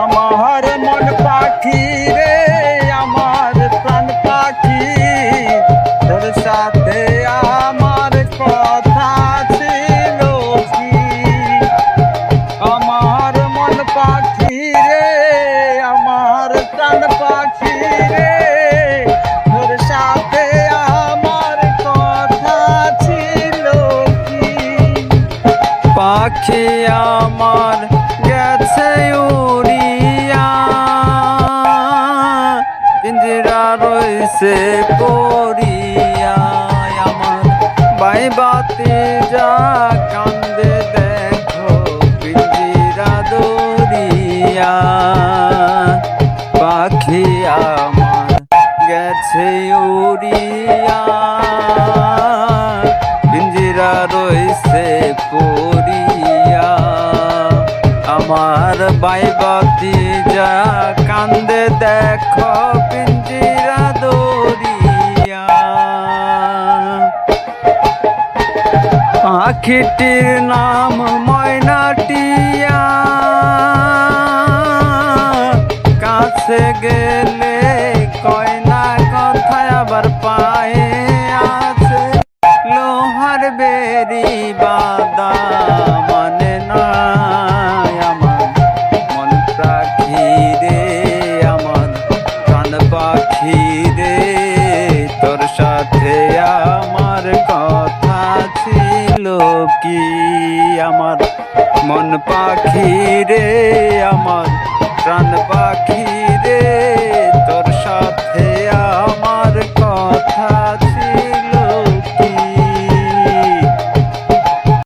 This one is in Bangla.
আমার মন পাখি রে, আমার প্রাণ পাখি, তোর সাথে আমার কথা ছিল কি? আমার মন পাখি রে, আমার প্রাণ পাখি রে, তোর সাথে আমার কথা ছিল কি? পাখি আমার গেছে উড়িয়া, পিঞ্জরা রইছে পড়িয়া। আমার বাই বাতি যা কান্দে দেখো পিঞ্জরা দরিয়া। পাখি আমার গেছে উড়িয়া, পিঞ্জরা রইছে পড়িয়া। আমার বাই বাতি যা কান্দে দেখো পিঞ্জরা দরিয়া। পাখিটির নাম ময়নাটিয়া, কাছে গেলে কয়না কথায় আবার পায়ে আছে লোহার বেরি বাদা। মানে না আমার মন পাখি রে, আমার প্রাণ পাখি রে, তোর সাথে আমার কথা ছিল কি? আমার মন পাখি রে, আমার প্রাণ পাখি রে, তোর সাথে